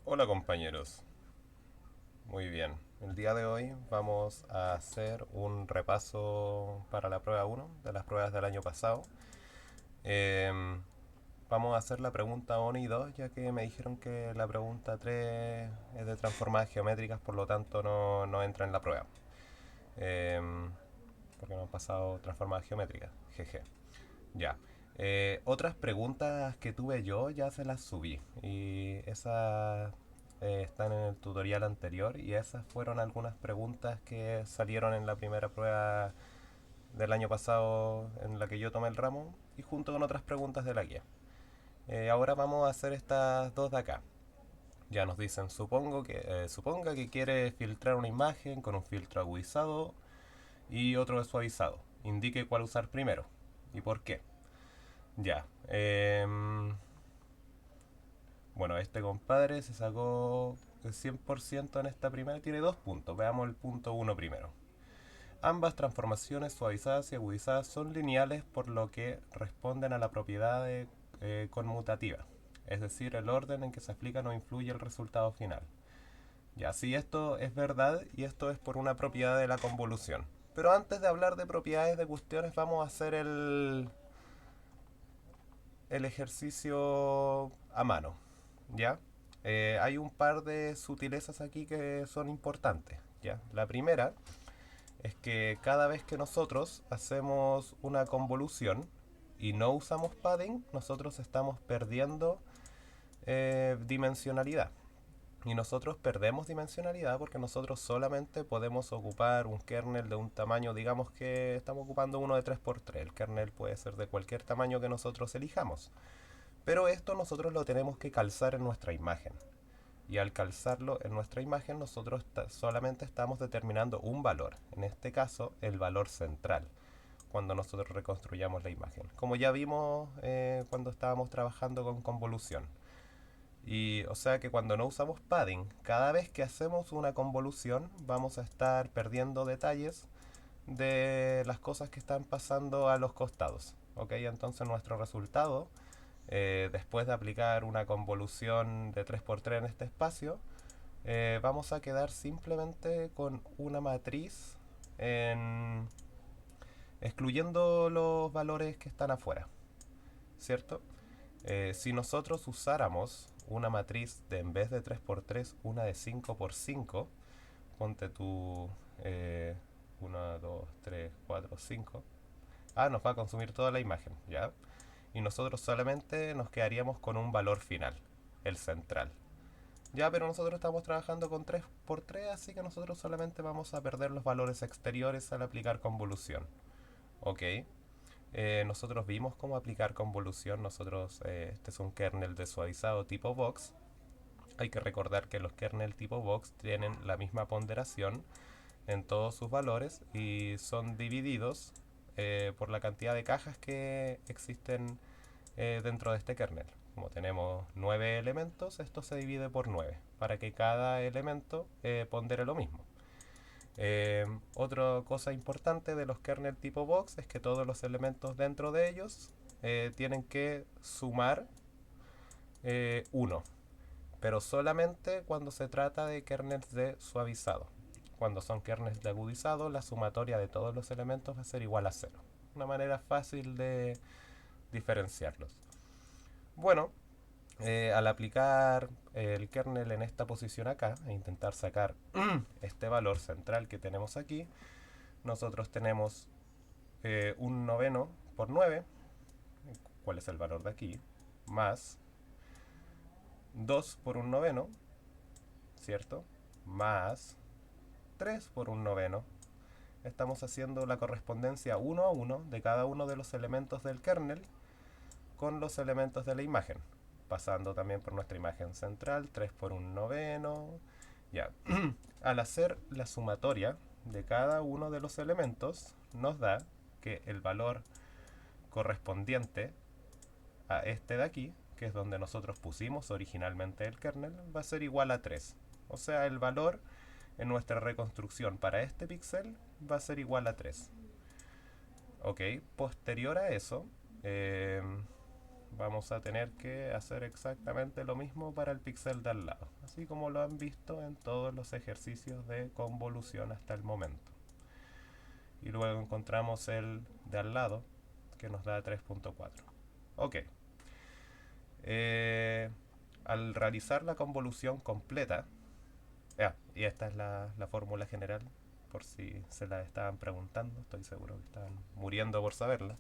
Hola compañeros, muy bien. El día de hoy vamos a hacer un repaso para la prueba uno de las pruebas del año pasado. Em, Vamos a hacer la pregunta 1 y 2 ya que me dijeron que la pregunta 3 es de transformadas geométricas, por lo tanto no entra en la prueba. Em, Porque no han pasado transformadas geométricas, jeje. Ya. Otras preguntas que tuve yo ya se las subí y esas están en el tutorial anterior y esas fueron algunas preguntas que salieron en la primera prueba del año pasado en la que yo tomé el ramo y junto con otras preguntas de la guía. Ahora vamos a hacer estas dos de acá. Ya nos dicen, suponga que quiere filtrar una imagen con un filtro agudizado y otro suavizado. Indique cuál usar primero y por qué. Ya. Bueno, este compadre se sacó el 100% en esta primera. Tiene 2 puntos. Veamos el punto uno primero. Ambas transformaciones suavizadas y agudizadas son lineales, por lo que responden a la propiedad de conmutativa. Es decir, el orden en que se aplica no influye el resultado final. Ya, sí, esto es verdad y esto es por una propiedad de la convolución. Pero antes de hablar de propiedades de cuestiones, vamos a hacer el ejercicio a mano. ¿Ya? Hay un par de sutilezas aquí que son importantes. ¿Ya? La primera es que cada vez que nosotros hacemos una convolución y no usamos padding, nosotros estamos perdiendo dimensionalidad. Y nosotros perdemos dimensionalidad porque nosotros solamente podemos ocupar un kernel de un tamaño, digamos que estamos ocupando uno de 3x3. El kernel puede ser de cualquier tamaño que nosotros elijamos. Pero esto nosotros lo tenemos que calzar en nuestra imagen. Y al calzarlo en nuestra imagen nosotros solamente estamos determinando un valor. En este caso el valor central. Cuando nosotros reconstruyamos la imagen. Como ya vimos cuando estábamos trabajando con convolución. Y o sea que cuando no usamos padding, cada vez que hacemos una convolución vamos a estar perdiendo detalles de las cosas que están pasando a los costados. ¿Ok? Entonces nuestro resultado, después de aplicar una convolución de 3x3 en este espacio, vamos a quedar simplemente con una matriz en, excluyendo los valores que están afuera, ¿cierto? Si nosotros usáramos una matriz de en vez de 3x3, una de 5x5, ponte tu 1, 2, 3, 4, 5. Ah, nos va a consumir toda la imagen, ¿ya? Y nosotros solamente nos quedaríamos con un valor final, el central. Ya, pero nosotros estamos trabajando con 3x3, así que nosotros solamente vamos a perder los valores exteriores al aplicar convolución. Ok. Nosotros vimos cómo aplicar convolución. Este es un kernel de suavizado tipo Vox. Hay que recordar que los kernel tipo Vox tienen la misma ponderación en todos sus valores y son divididos por la cantidad de cajas que existen dentro de este kernel. Como tenemos 9 elementos, esto se divide por 9 para que cada elemento pondere lo mismo. Otra cosa importante de los kernel tipo box es que todos los elementos dentro de ellos tienen que sumar 1, pero solamente cuando se trata de kernels de suavizado. Cuando son kernels de agudizado, la sumatoria de todos los elementos va a ser igual a 0. Una manera fácil de diferenciarlos. Bueno, al aplicar el kernel en esta posición acá e intentar sacar este valor central que tenemos aquí, nosotros tenemos un noveno por 9, ¿cuál es el valor de aquí? Más 2 por un noveno, ¿cierto? Más 3 por un noveno. Estamos haciendo la correspondencia uno a uno de cada uno de los elementos del kernel con los elementos de la imagen. Pasando también por nuestra imagen central, 3 por un noveno. Ya. Al hacer la sumatoria de cada uno de los elementos, nos da que el valor correspondiente a este de aquí, que es donde nosotros pusimos originalmente el kernel, va a ser igual a 3. O sea, el valor en nuestra reconstrucción para este píxel va a ser igual a 3. Ok, posterior a eso, vamos a tener que hacer exactamente lo mismo para el píxel de al lado, así como lo han visto en todos los ejercicios de convolución hasta el momento. Y luego encontramos el de al lado, que nos da 3.4. Ok. Al realizar la convolución completa, y esta es la fórmula general, por si se la estaban preguntando, estoy seguro que estaban muriendo por saberla.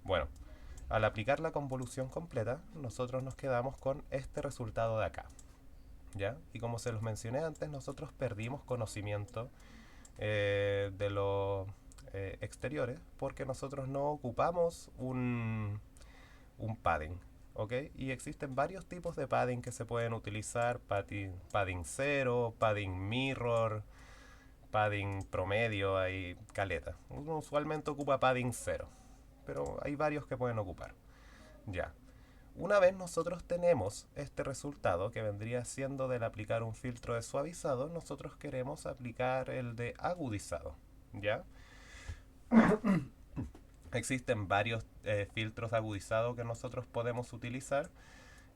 Bueno, al aplicar la convolución completa, nosotros nos quedamos con este resultado de acá. ¿Ya? Y como se los mencioné antes, nosotros perdimos conocimiento de los exteriores porque nosotros no ocupamos un padding. ¿Ok? Y existen varios tipos de padding que se pueden utilizar: padding 0, padding mirror, padding promedio, hay caleta. Uno usualmente ocupa padding 0, pero hay varios que pueden ocupar. Ya. Una vez nosotros tenemos este resultado, que vendría siendo del aplicar un filtro de suavizado, nosotros queremos aplicar el de agudizado. ¿Ya? Existen varios filtros de agudizado que nosotros podemos utilizar.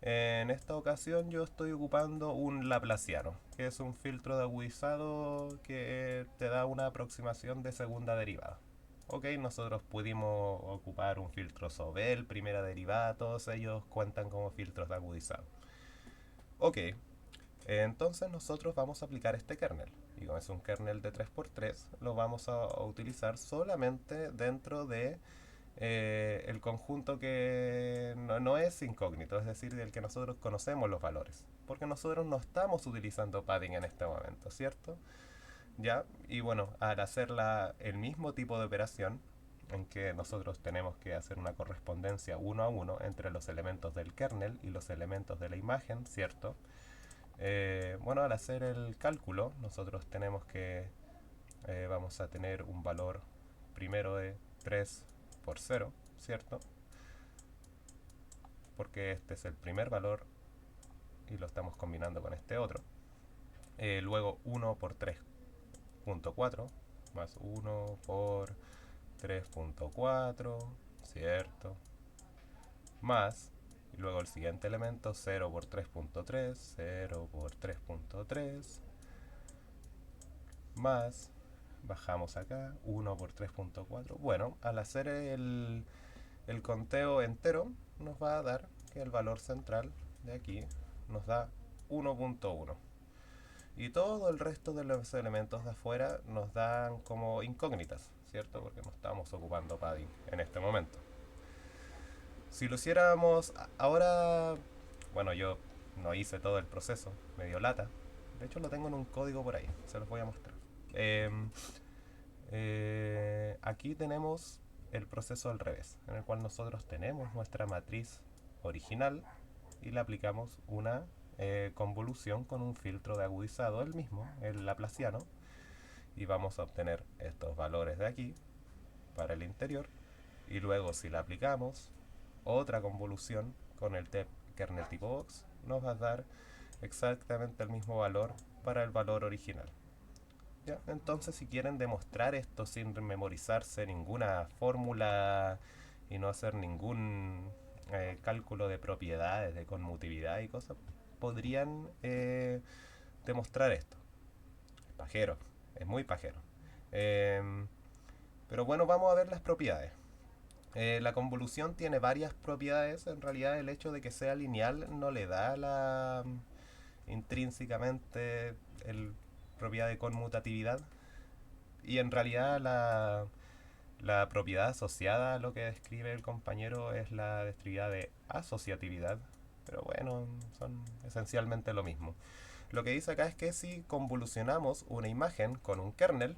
En esta ocasión yo estoy ocupando un laplaciano, que es un filtro de agudizado que te da una aproximación de segunda derivada. Ok, nosotros pudimos ocupar un filtro Sobel, primera derivada, todos ellos cuentan como filtros de agudizado. Ok, entonces nosotros vamos a aplicar este kernel. Y como es un kernel de 3x3, lo vamos a utilizar solamente dentro de el conjunto que no es incógnito, es decir, del que nosotros conocemos los valores. Porque nosotros no estamos utilizando padding en este momento, ¿cierto? ¿Ya? Y bueno, al hacer el mismo tipo de operación, en que nosotros tenemos que hacer una correspondencia uno a uno entre los elementos del kernel y los elementos de la imagen, ¿cierto? Bueno, al hacer el cálculo, nosotros tenemos que vamos a tener un valor primero de 3 por 0, ¿cierto? Porque este es el primer valor y lo estamos combinando con este otro. Luego 1 por 3.4 más 1 por 3.4, ¿cierto? Más, y luego el siguiente elemento, 0 por 3.3, 0 por 3.3, más, bajamos acá, 1 por 3.4. Bueno, al hacer el conteo entero, nos va a dar que el valor central de aquí nos da 1.1. Y todo el resto de los elementos de afuera nos dan como incógnitas, ¿cierto? Porque no estamos ocupando padding en este momento. Si lo hiciéramos ahora, bueno, yo no hice todo el proceso, me dio lata. De hecho lo tengo en un código por ahí, se los voy a mostrar. Aquí tenemos el proceso al revés, en el cual nosotros tenemos nuestra matriz original y le aplicamos una convolución con un filtro de agudizado, el mismo, el laplaciano, y vamos a obtener estos valores de aquí para el interior. Y luego, si la aplicamos otra convolución con el kernel tipo box, nos va a dar exactamente el mismo valor para el valor original. ¿Ya? Entonces, si quieren demostrar esto sin memorizarse ninguna fórmula y no hacer ningún cálculo de propiedades, de conmutividad y cosas, podrían demostrar esto. Pajero, es muy pajero. Pero bueno, vamos a ver las propiedades. La convolución tiene varias propiedades. En realidad, el hecho de que sea lineal no le da intrínsecamente el propiedad de conmutatividad. Y en realidad la propiedad asociada a lo que describe el compañero es la describida de asociatividad. Pero bueno, son esencialmente lo mismo. Lo que dice acá es que si convolucionamos una imagen con un kernel,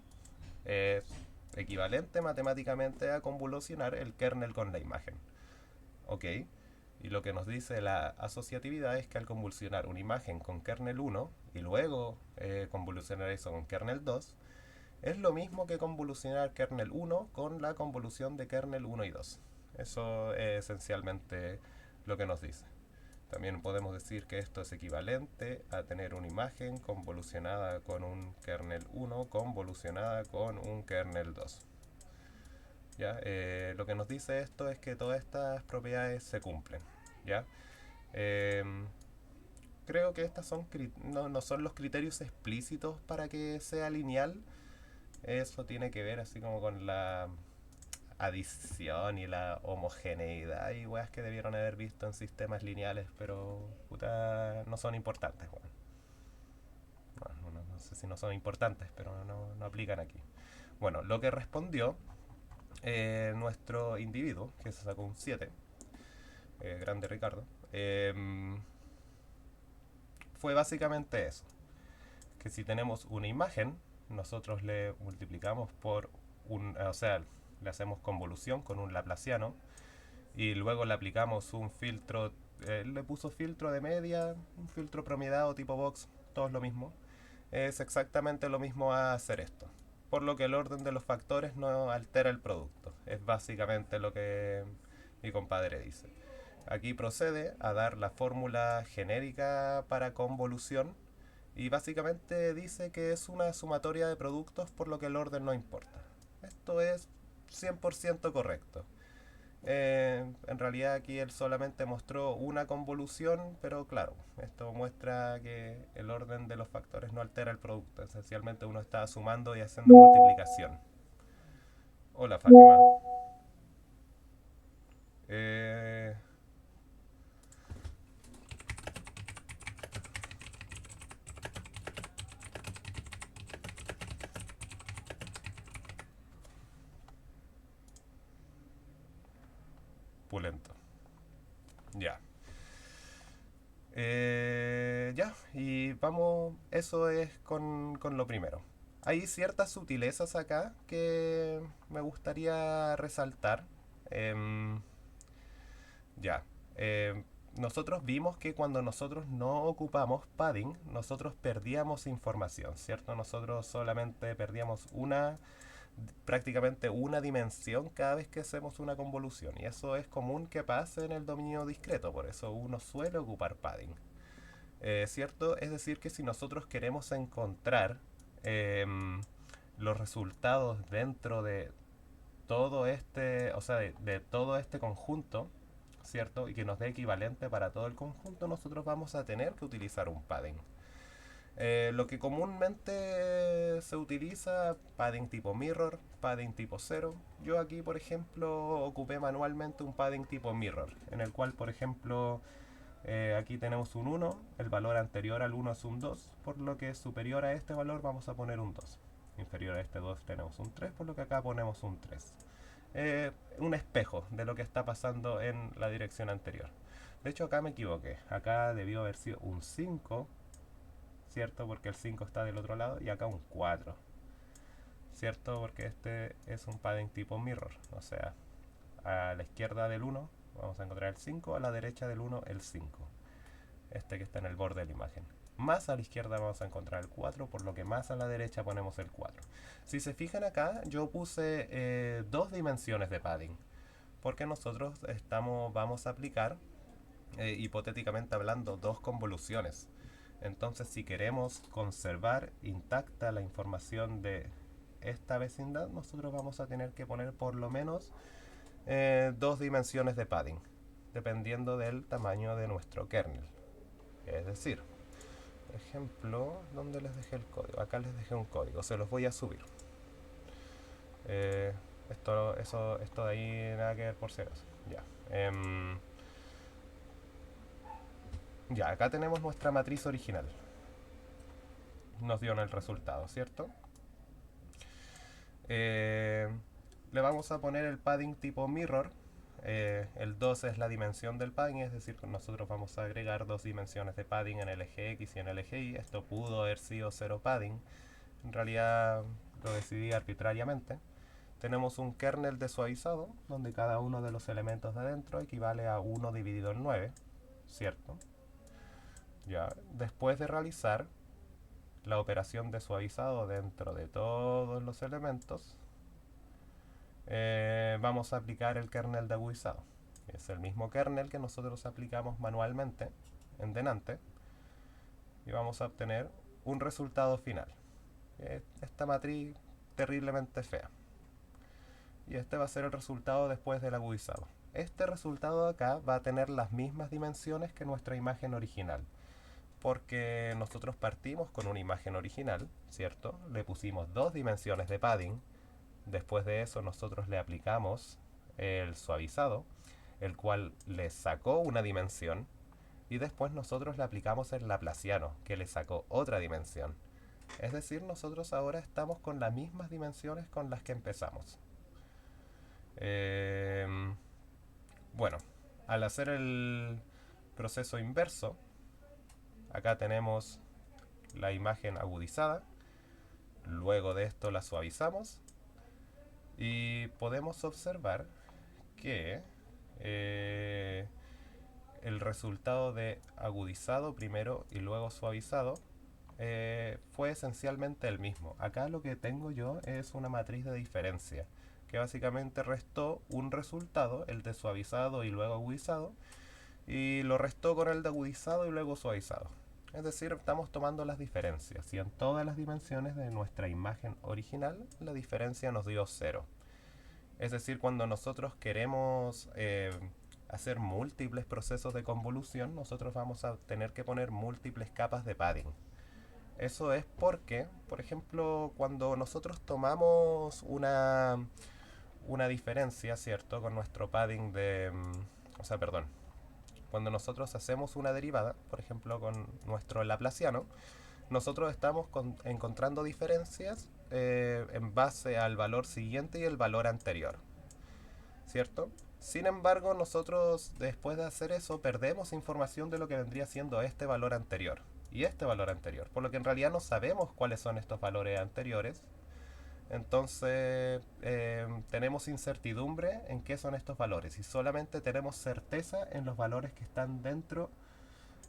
es equivalente matemáticamente a convolucionar el kernel con la imagen. Ok. Y lo que nos dice la asociatividad es que al convolucionar una imagen con kernel 1 y luego convolucionar eso con kernel 2, es lo mismo que convolucionar kernel 1 con la convolución de kernel 1 y 2. Eso es esencialmente lo que nos dice. También podemos decir que esto es equivalente a tener una imagen convolucionada con un kernel 1 convolucionada con un kernel 2. ¿Ya? Lo que nos dice esto es que todas estas propiedades se cumplen. ¿Ya? Em, Creo que estas no son los criterios explícitos para que sea lineal. Eso tiene que ver así como con la adición y la homogeneidad y weas que debieron haber visto en sistemas lineales, pero puta, no son importantes. Bueno, no sé si no son importantes, pero no aplican aquí. Bueno, lo que respondió nuestro individuo, que se sacó un 7, grande Ricardo, fue básicamente eso. Que si tenemos una imagen, nosotros le multiplicamos por o sea, le hacemos convolución con un laplaciano y luego le aplicamos un filtro, le puso filtro de media, un filtro promediado tipo box, todo es lo mismo. Es exactamente lo mismo a hacer esto. Por lo que el orden de los factores no altera el producto. Es básicamente lo que mi compadre dice. Aquí procede a dar la fórmula genérica para convolución y básicamente dice que es una sumatoria de productos por lo que el orden no importa. Esto es 100% correcto. En realidad aquí él solamente mostró una convolución, pero claro, esto muestra que el orden de los factores no altera el producto. Esencialmente uno está sumando y haciendo multiplicación. Hola Fátima. Eh, Pulento. Ya. Ya, y vamos, eso es con lo primero. Hay ciertas sutilezas acá que me gustaría resaltar. Em, ya. Nosotros vimos que cuando nosotros no ocupamos padding, nosotros perdíamos información, ¿cierto? Nosotros solamente perdíamos prácticamente una dimensión cada vez que hacemos una convolución. Y eso es común que pase en el dominio discreto, por eso uno suele ocupar padding. ¿Cierto? Es decir, que si nosotros queremos encontrar los resultados dentro de todo este, o sea, de todo este conjunto, ¿cierto? Y que nos dé equivalente para todo el conjunto, nosotros vamos a tener que utilizar un padding. Lo que comúnmente se utiliza, padding tipo mirror, padding tipo 0. Yo aquí, por ejemplo, ocupé manualmente un padding tipo mirror, en el cual, por ejemplo, aquí tenemos un 1, el valor anterior al 1 es un 2, por lo que superior a este valor vamos a poner un 2. Inferior a este 2 tenemos un 3, por lo que acá ponemos un 3. Un espejo de lo que está pasando en la dirección anterior. De hecho acá me equivoqué, acá debió haber sido un 5, ¿cierto? Porque el 5 está del otro lado, y acá un 4, ¿cierto? Porque este es un padding tipo mirror, o sea, a la izquierda del 1 vamos a encontrar el 5, a la derecha del 1 el 5, este que está en el borde de la imagen. Más a la izquierda vamos a encontrar el 4, por lo que más a la derecha ponemos el 4. Si se fijan acá, yo puse dos dimensiones de padding, porque nosotros vamos a aplicar, hipotéticamente hablando, dos convoluciones. Entonces, si queremos conservar intacta la información de esta vecindad, nosotros vamos a tener que poner por lo menos dos dimensiones de padding, dependiendo del tamaño de nuestro kernel. Es decir, por ejemplo, ¿dónde les dejé el código? Acá les dejé un código, se los voy a subir. Eh, esto de ahí nada que ver por si acaso. Ya. Ya, acá tenemos nuestra matriz original. Nos dio el resultado, ¿cierto? Eh, Le vamos a poner el padding tipo mirror. El 2 es la dimensión del padding, es decir, nosotros vamos a agregar dos dimensiones de padding en el eje X y en el eje Y. Esto pudo haber sido 0 padding. En realidad lo decidí arbitrariamente. Tenemos un kernel desuavizado, donde cada uno de los elementos de adentro equivale a 1 dividido en 9, ¿cierto? Ya, después de realizar la operación de suavizado dentro de todos los elementos, vamos a aplicar el kernel de agudizado. Es el mismo kernel que nosotros aplicamos manualmente en Denante y vamos a obtener un resultado final. Esta matriz terriblemente fea. y este va a ser el resultado después del agudizado. Este resultado de acá va a tener las mismas dimensiones que nuestra imagen original, porque nosotros partimos con una imagen original, ¿cierto? Le pusimos 2 dimensiones de padding, después de eso nosotros le aplicamos el suavizado, el cual le sacó una dimensión, y después nosotros le aplicamos el laplaciano, que le sacó otra dimensión. Es decir, nosotros ahora estamos con las mismas dimensiones con las que empezamos. Bueno, al hacer el proceso inverso, acá tenemos la imagen agudizada, luego de esto la suavizamos y podemos observar que el resultado de agudizado primero y luego suavizado fue esencialmente el mismo. Acá lo que tengo yo es una matriz de diferencia, que básicamente restó un resultado, el de suavizado y luego agudizado, y lo restó con el de agudizado y luego suavizado. Es decir, estamos tomando las diferencias, y en todas las dimensiones de nuestra imagen original la diferencia nos dio 0. Es decir, cuando nosotros queremos hacer múltiples procesos de convolución, nosotros vamos a tener que poner múltiples capas de padding. Eso es porque, por ejemplo, cuando nosotros tomamos una diferencia, ¿cierto? Con nuestro padding de... o sea, perdón. Cuando nosotros hacemos una derivada, por ejemplo, con nuestro laplaciano, nosotros estamos encontrando diferencias en base al valor siguiente y el valor anterior, ¿cierto? Sin embargo, nosotros después de hacer eso perdemos información de lo que vendría siendo este valor anterior y este valor anterior, por lo que en realidad no sabemos cuáles son estos valores anteriores. Entonces tenemos incertidumbre en qué son estos valores y solamente tenemos certeza en los valores que están dentro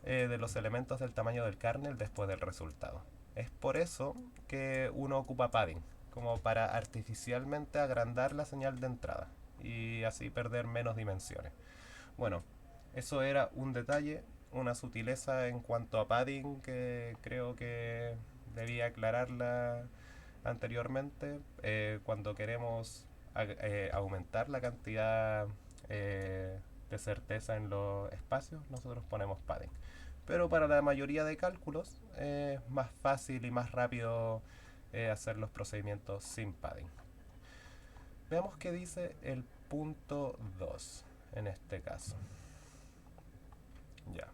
de los elementos del tamaño del kernel después del resultado. Es por eso que uno ocupa padding, como para artificialmente agrandar la señal de entrada y así perder menos dimensiones. Bueno, eso era un detalle, una sutileza en cuanto a padding que creo que debía aclararla anteriormente. Cuando queremos aumentar la cantidad de certeza en los espacios, nosotros ponemos padding. Pero para la mayoría de cálculos es más fácil y más rápido hacer los procedimientos sin padding. Veamos qué dice el punto 2 en este caso. Ya.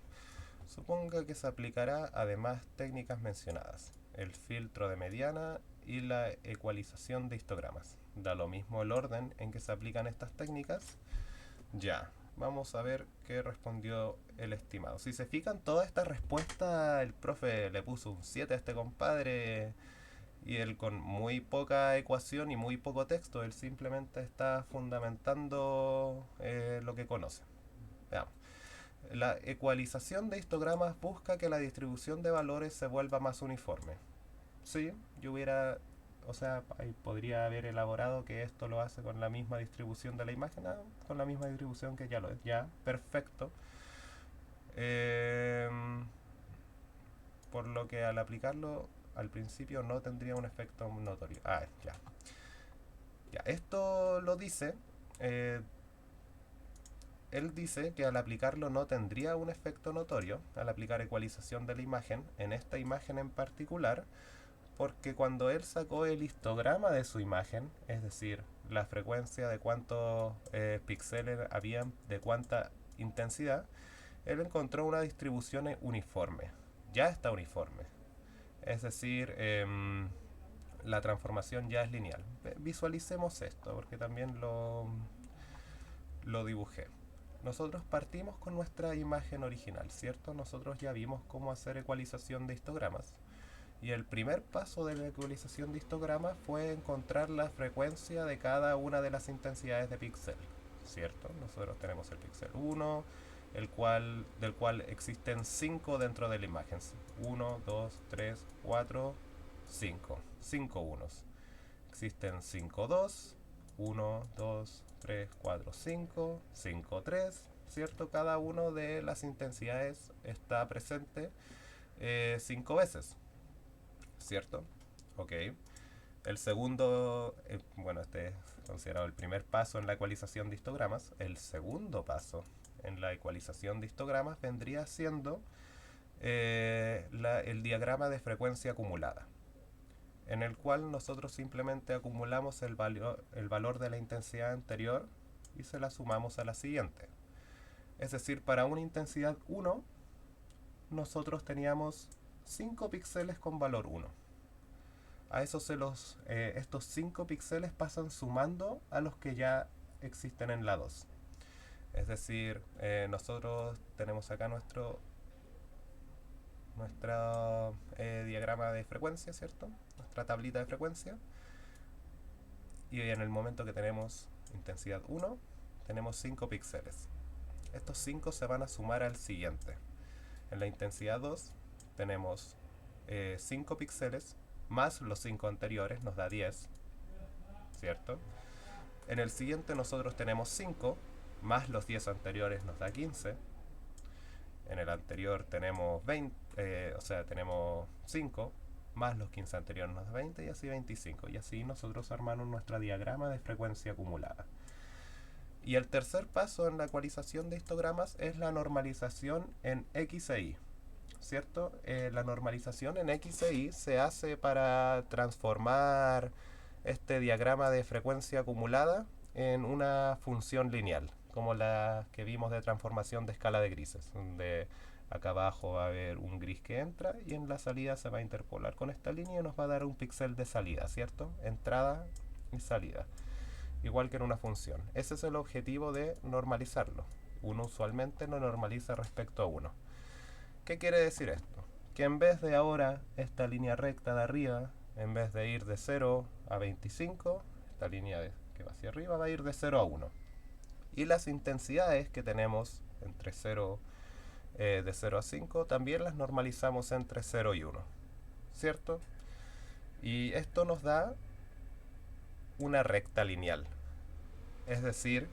Suponga que se aplicará además técnicas mencionadas, el filtro de mediana y la ecualización de histogramas. Da lo mismo el orden en que se aplican estas técnicas. Ya. Vamos a ver qué respondió el estimado. Si se fijan, toda esta respuesta el profe le puso un 7 a este compadre y él con muy poca ecuación y muy poco texto, él simplemente está fundamentando lo que conoce. Veamos. La ecualización de histogramas busca que la distribución de valores se vuelva más uniforme. Sí, yo hubiera, o sea, ahí podría haber elaborado que esto lo hace con la misma distribución de la imagen, con la misma distribución que ya lo es. Ya, perfecto. Por lo que al aplicarlo al principio no tendría un efecto notorio. Ya. Ya, esto lo dice. Él dice que al aplicarlo no tendría un efecto notorio, al aplicar ecualización de la imagen, en esta imagen en particular, porque cuando él sacó el histograma de su imagen, es decir, la frecuencia de cuántos píxeles habían, de cuánta intensidad, él encontró una distribución uniforme. Ya está uniforme. Es decir, la transformación ya es lineal. Visualicemos esto, porque también lo dibujé. Nosotros partimos con nuestra imagen original, ¿cierto? Nosotros ya vimos cómo hacer ecualización de histogramas. Y el primer paso de la ecualización de histogramas fue encontrar la frecuencia de cada una de las intensidades de píxel, ¿cierto? Nosotros tenemos el píxel 1, del cual existen 5 dentro de la imagen. 1, 2, 3, 4, 5. 5 unos. Existen 5, 2, 1, 2, 3, 4, 5, 5, 3, ¿cierto? Cada una de las intensidades está presente 5 veces, ¿cierto? Ok. El segundo, bueno, este es considerado el primer paso en la ecualización de histogramas. El segundo paso en la ecualización de histogramas vendría siendo el diagrama de frecuencia acumulada, en el cual nosotros simplemente acumulamos el valor de la intensidad anterior y se la sumamos a la siguiente. Es decir, para una intensidad 1, nosotros teníamos 5 píxeles con valor 1. A eso estos 5 píxeles pasan sumando a los que ya existen en la 2. Es decir, nosotros tenemos acá nuestro diagrama de frecuencia, ¿cierto? Nuestra tablita de frecuencia. Y en el momento que tenemos intensidad 1, tenemos 5 píxeles. Estos 5 se van a sumar al siguiente. En la intensidad 2 tenemos 5 píxeles más los 5 anteriores, nos da 10, ¿cierto? En el siguiente nosotros tenemos 5 más los 10 anteriores, nos da 15. En el anterior tenemos 20, tenemos 5 más los 15 anteriores nos da 20 y así 25. Y así nosotros armamos nuestro diagrama de frecuencia acumulada. Y el tercer paso en la ecualización de histogramas es la normalización en X e Y, ¿cierto? La normalización en X e Y se hace para transformar este diagrama de frecuencia acumulada en una función lineal, como la que vimos de transformación de escala de grises, donde acá abajo va a haber un gris que entra y en la salida se va a interpolar con esta línea y nos va a dar un píxel de salida, ¿cierto? Entrada y salida, igual que en una función. Ese es el objetivo de normalizarlo. Uno usualmente lo normaliza respecto a 1. ¿Qué quiere decir esto? Que en vez de ahora esta línea recta de arriba, en vez de ir de 0 a 25, esta línea que va hacia arriba va a ir de 0 a 1. Y las intensidades que tenemos entre 0, de 0 a 5 también las normalizamos entre 0 y 1, ¿cierto? Y esto nos da una recta lineal. Es decir,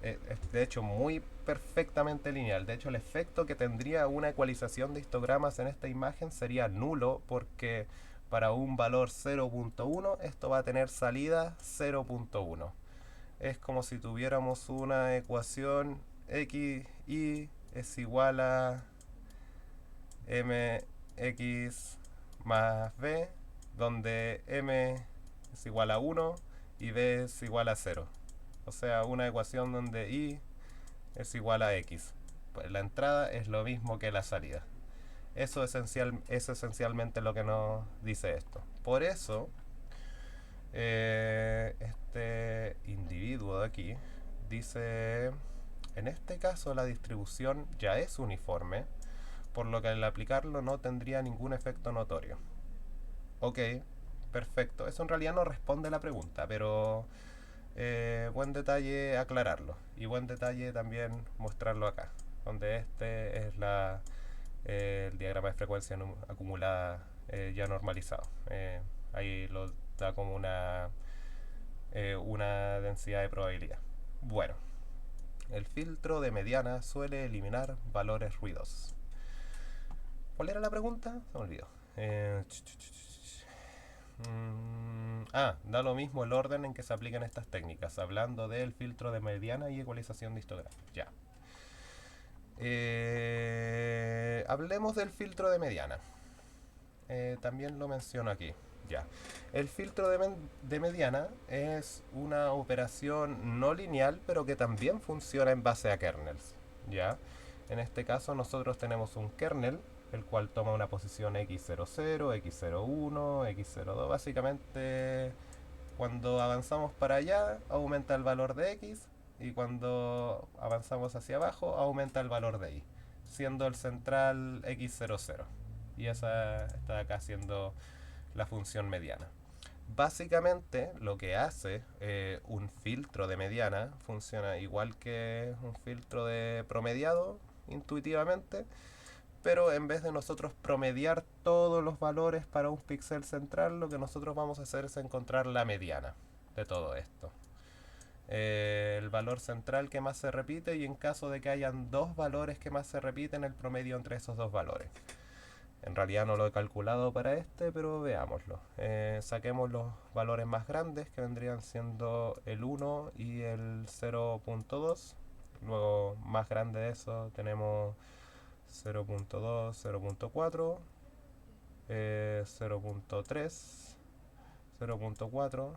es de hecho muy perfectamente lineal. De hecho, el efecto que tendría una ecualización de histogramas en esta imagen sería nulo, porque para un valor 0.1 esto va a tener salida 0.1. Es como si tuviéramos una ecuación x y es igual a mx más b, donde m es igual a 1 y b es igual a 0. O sea, una ecuación donde y es igual a x. Pues la entrada es lo mismo que la salida. Eso es esencialmente lo que nos dice esto. Por eso, este individuo de aquí dice, en este caso la distribución ya es uniforme, por lo que al aplicarlo no tendría ningún efecto notorio. Ok, perfecto. Eso en realidad no responde a la pregunta, pero buen detalle aclararlo. Y buen detalle también mostrarlo acá, donde este es el diagrama de frecuencia acumulada ya normalizado. Ahí lo da como una densidad de probabilidad. Bueno, el filtro de mediana suele eliminar valores ruidosos. ¿Cuál era la pregunta? Se me olvidó. Da lo mismo el orden en que se aplican estas técnicas, hablando del filtro de mediana y ecualización de histogramas. Ya. Hablemos del filtro de mediana. También lo menciono aquí. Ya. El filtro de mediana es una operación no lineal, pero que también funciona en base a kernels. ¿Ya? En este caso nosotros tenemos un kernel, el cual toma una posición x00, x01, x02. Básicamente, cuando avanzamos para allá, aumenta el valor de x, y cuando avanzamos hacia abajo, aumenta el valor de y, siendo el central x00. Y esa está acá siendo la función mediana. Básicamente lo que hace un filtro de mediana funciona igual que un filtro de promediado intuitivamente, pero en vez de nosotros promediar todos los valores para un píxel central, lo que nosotros vamos a hacer es encontrar la mediana de todo esto. El valor central que más se repite, y en caso de que hayan dos valores que más se repiten, el promedio entre esos dos valores. En realidad no lo he calculado para este, pero veámoslo. Saquemos los valores más grandes, que vendrían siendo el 1 y el 0.2. Luego, más grande de eso, tenemos 0.2, 0.4, 0.3, 0.4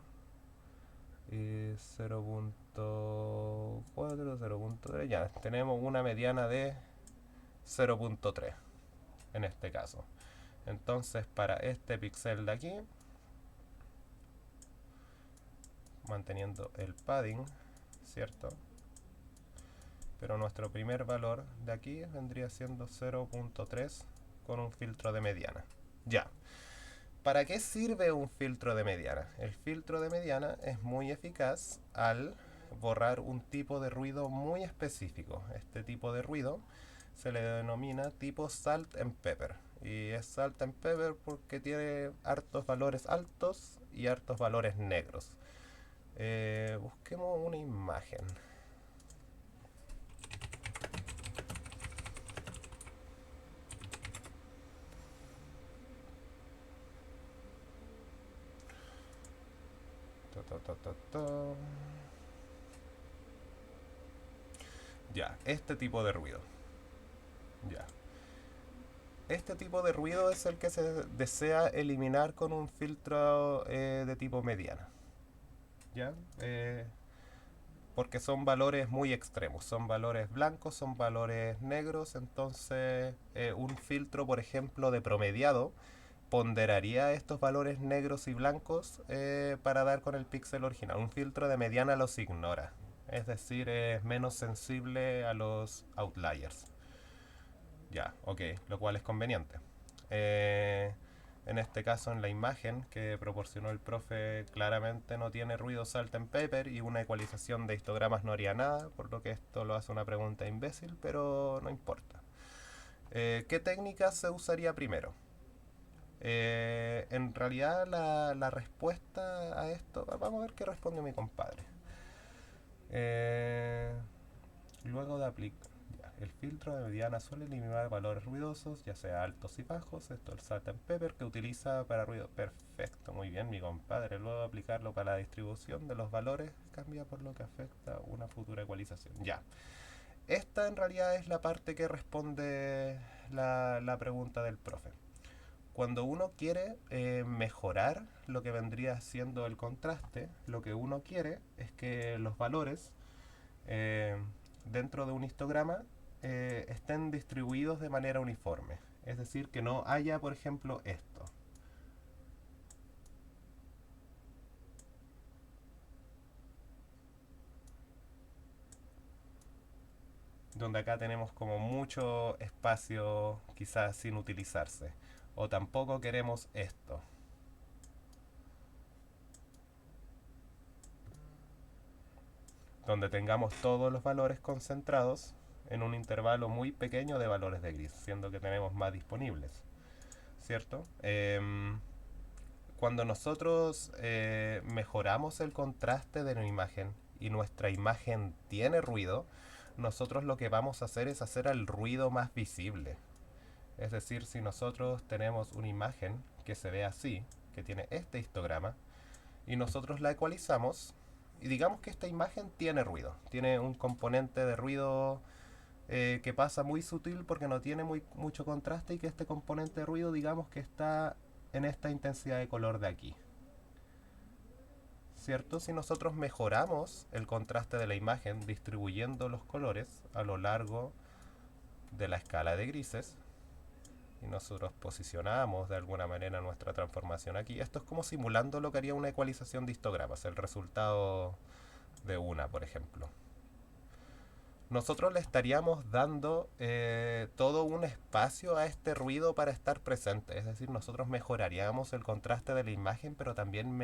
y 0.4, 0.3. Ya, tenemos una mediana de 0.3 en este caso. Entonces, para este píxel de aquí, manteniendo el padding, ¿cierto? Pero nuestro primer valor de aquí vendría siendo 0.3 con un filtro de mediana. Ya. ¿Para qué sirve un filtro de mediana? El filtro de mediana es muy eficaz al borrar un tipo de ruido muy específico. Este tipo de ruido se le denomina tipo salt and pepper. Y es salt and pepper porque tiene hartos valores altos y hartos valores negros. Busquemos una imagen. Ta, ta, ta, ta, ta. Ya, este tipo de ruido. Ya. Este tipo de ruido es el que se desea eliminar con un filtro de tipo mediana. ¿Ya? Porque son valores muy extremos, son valores blancos, son valores negros, entonces un filtro, por ejemplo, de promediado ponderaría estos valores negros y blancos para dar con el píxel original. Un filtro de mediana los ignora, es decir, es menos sensible a los outliers. Ya, ok, lo cual es conveniente. En este caso, en la imagen que proporcionó el profe, claramente no tiene ruido salt and pepper y una ecualización de histogramas no haría nada, por lo que esto lo hace una pregunta imbécil, pero no importa. ¿Qué técnica se usaría primero? En realidad la respuesta a esto, vamos a ver qué responde mi compadre. Eh, Luego de aplicar el filtro de mediana suele eliminar valores ruidosos, ya sea altos y bajos. Esto es el salt and pepper que utiliza para ruido. Perfecto, muy bien, mi compadre. Luego de aplicarlo para la distribución de los valores, cambia por lo que afecta una futura ecualización. Ya. Esta en realidad es la parte que responde la pregunta del profe. Cuando uno quiere mejorar lo que vendría siendo el contraste, lo que uno quiere es que los valores eh, dentro de un histograma estén distribuidos de manera uniforme. Es decir, que no haya, por ejemplo, esto. Donde acá tenemos como mucho espacio quizás sin utilizarse. O tampoco queremos esto. Donde tengamos todos los valores concentrados en un intervalo muy pequeño de valores de gris, siendo que tenemos más disponibles. ¿Cierto? Cuando nosotros mejoramos el contraste de la imagen y nuestra imagen tiene ruido, nosotros lo que vamos a hacer es hacer el ruido más visible. Es decir, si nosotros tenemos una imagen que se ve así, que tiene este histograma, y nosotros la ecualizamos, y digamos que esta imagen tiene ruido, tiene un componente de ruido que pasa muy sutil porque no tiene mucho contraste y que este componente de ruido digamos que está en esta intensidad de color de aquí. ¿Cierto? Si nosotros mejoramos el contraste de la imagen distribuyendo los colores a lo largo de la escala de grises y nosotros posicionamos de alguna manera nuestra transformación aquí, esto es como simulando lo que haría una ecualización de histogramas, el resultado de una, por ejemplo. Nosotros le estaríamos dando todo un espacio a este ruido para estar presente. Es decir, nosotros mejoraríamos el contraste de la imagen, pero también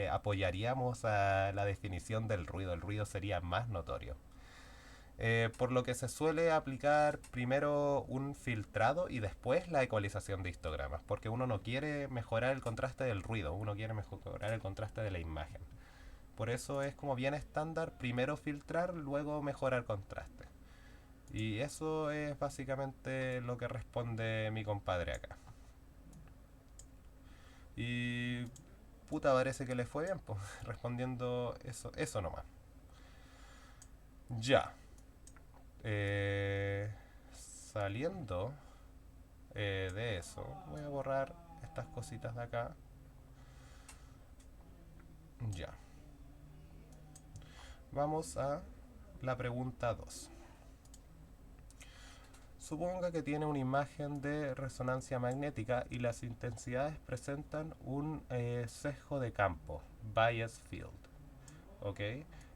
apoyaríamos a la definición del ruido. El ruido sería más notorio. Por lo que se suele aplicar primero un filtrado y después la ecualización de histogramas, porque uno no quiere mejorar el contraste del ruido, uno quiere mejorar el contraste de la imagen. Por eso es como bien estándar primero filtrar, luego mejorar contraste. Y eso es básicamente lo que responde mi compadre acá. Y puta, parece que le fue bien, pues, respondiendo eso nomás. Ya. Eh, Saliendo de eso, voy a borrar estas cositas de acá. Ya. Vamos a la pregunta 2. Suponga que tiene una imagen de resonancia magnética y las intensidades presentan un sesgo de campo, bias field. ¿Ok?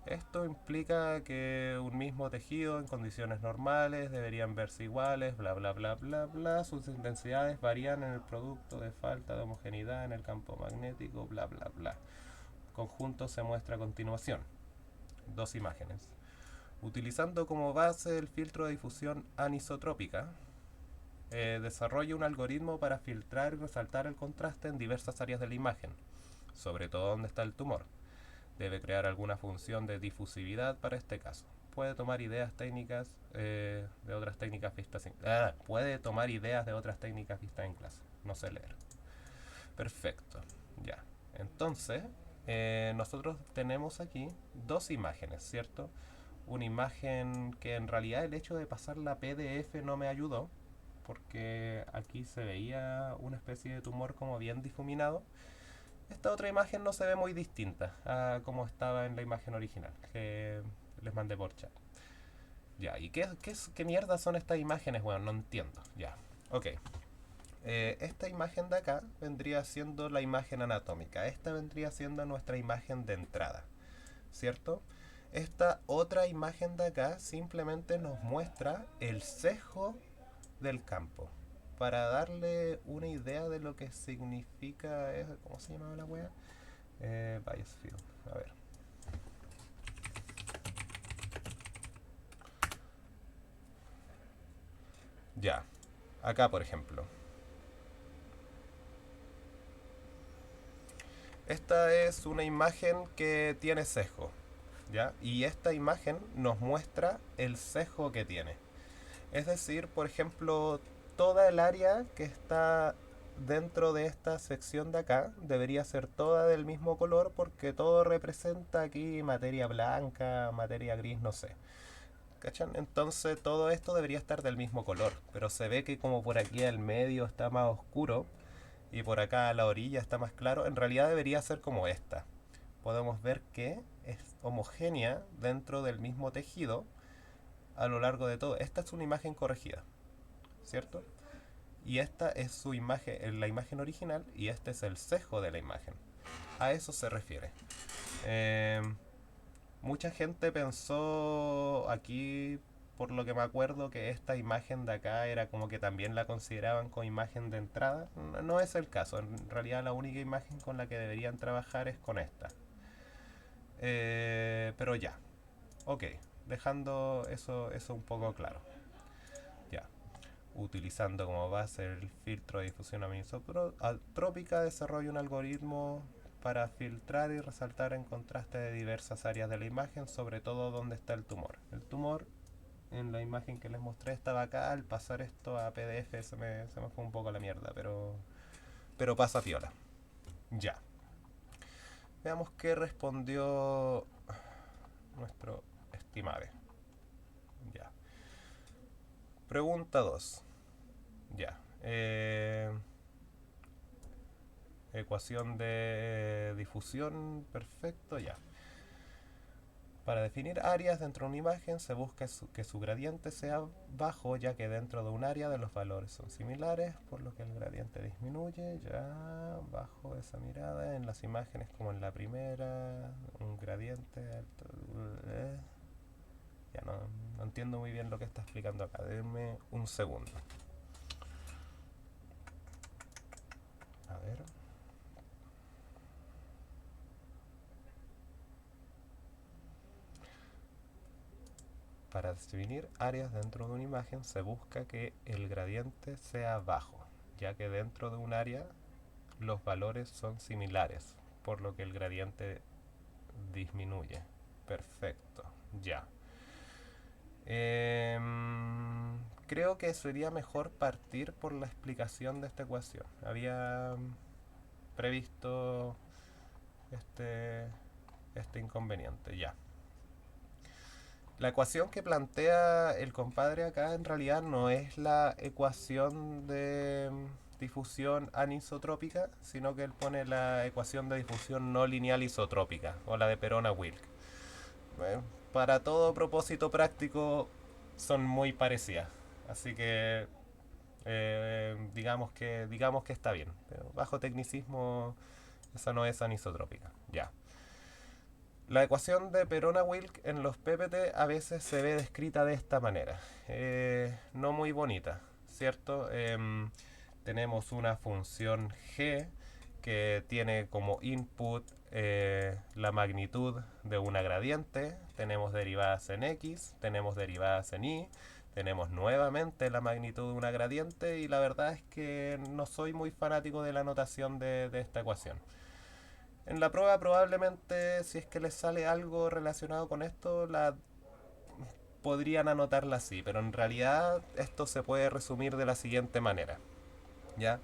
Esto implica que un mismo tejido en condiciones normales deberían verse iguales, bla bla bla bla bla. Sus intensidades varían en el producto de falta de homogeneidad en el campo magnético, bla bla bla. Conjunto se muestra a continuación. Dos imágenes. Utilizando como base el filtro de difusión anisotrópica, desarrolla un algoritmo para filtrar y resaltar el contraste en diversas áreas de la imagen, sobre todo donde está el tumor. Debe crear alguna función de difusividad para este caso. Puede tomar ideas técnicas de otras técnicas vistas en puede tomar ideas de otras técnicas vistas en clase. No sé leer. Perfecto. Ya. Entonces, nosotros tenemos aquí dos imágenes, ¿cierto? Una imagen que en realidad el hecho de pasar la PDF no me ayudó, porque aquí se veía una especie de tumor como bien difuminado. Esta otra imagen no se ve muy distinta a como estaba en la imagen original que les mandé por chat. Ya, ¿y qué mierda son estas imágenes? Bueno, no entiendo. Ya, ok. Esta imagen de acá vendría siendo la imagen anatómica. Esta vendría siendo nuestra imagen de entrada, ¿cierto? Esta otra imagen de acá simplemente nos muestra el sesgo del campo. Para darle una idea de lo que significa. ¿Cómo se llamaba la wea? Bias field. A ver. Ya. Acá, por ejemplo. Esta es una imagen que tiene sesgo. ¿Ya? Y esta imagen nos muestra el sesgo que tiene. Es decir, por ejemplo, toda el área que está dentro de esta sección de acá debería ser toda del mismo color porque todo representa aquí materia blanca, materia gris, no sé. ¿Cachan? Entonces todo esto debería estar del mismo color, pero se ve que como por aquí al medio está más oscuro y por acá a la orilla está más claro, en realidad debería ser como esta. Podemos ver que es homogénea dentro del mismo tejido a lo largo de todo. Esta es una imagen corregida, ¿cierto? Y esta es su imagen, la imagen original, y este es el sesgo de la imagen. A eso se refiere. Eh, Mucha gente pensó aquí, por lo que me acuerdo, que esta imagen de acá era como que también la consideraban como imagen de entrada. No, no es el caso. En realidad la única imagen con la que deberían trabajar es con esta. Pero ya, ok, dejando eso un poco claro. Ya. Utilizando como base el filtro de difusión anisotrópica, desarrolla un algoritmo para filtrar y resaltar en contraste de diversas áreas de la imagen, sobre todo donde está el tumor. El tumor en la imagen que les mostré estaba acá. Al pasar esto a PDF se me fue un poco la mierda, pero pasa piola. Ya. Veamos qué respondió nuestro estimable. Ya. Pregunta 2. Ya. Ecuación de difusión, perfecto, ya. Para definir áreas dentro de una imagen se busca que su gradiente sea bajo, ya que dentro de un área de los valores son similares, por lo que el gradiente disminuye. Ya bajo esa mirada en las imágenes como en la primera, un gradiente alto. Ya no entiendo muy bien lo que está explicando acá. Denme un segundo. A ver. Para definir áreas dentro de una imagen se busca que el gradiente sea bajo, ya que dentro de un área los valores son similares, por lo que el gradiente disminuye. Perfecto, ya. Creo que sería mejor partir por la explicación de esta ecuación. Había previsto este, este inconveniente, ya. La ecuación que plantea el compadre acá en realidad no es la ecuación de difusión anisotrópica, sino que él pone la ecuación de difusión no lineal isotrópica, o la de Perona-Wilk. Bueno, para todo propósito práctico son muy parecidas, así que digamos que está bien. Pero bajo tecnicismo, esa no es anisotrópica. Ya. La ecuación de Perona-Wilk en los PPT a veces se ve descrita de esta manera. No muy bonita, ¿cierto? Tenemos una función g que tiene como input la magnitud de una gradiente. Tenemos derivadas en x, tenemos derivadas en y, tenemos nuevamente la magnitud de una gradiente, y la verdad es que no soy muy fanático de la notación de esta ecuación. En la prueba probablemente, si es que les sale algo relacionado con esto, la podrían anotarla así, pero en realidad esto se puede resumir de la siguiente manera, ¿ya?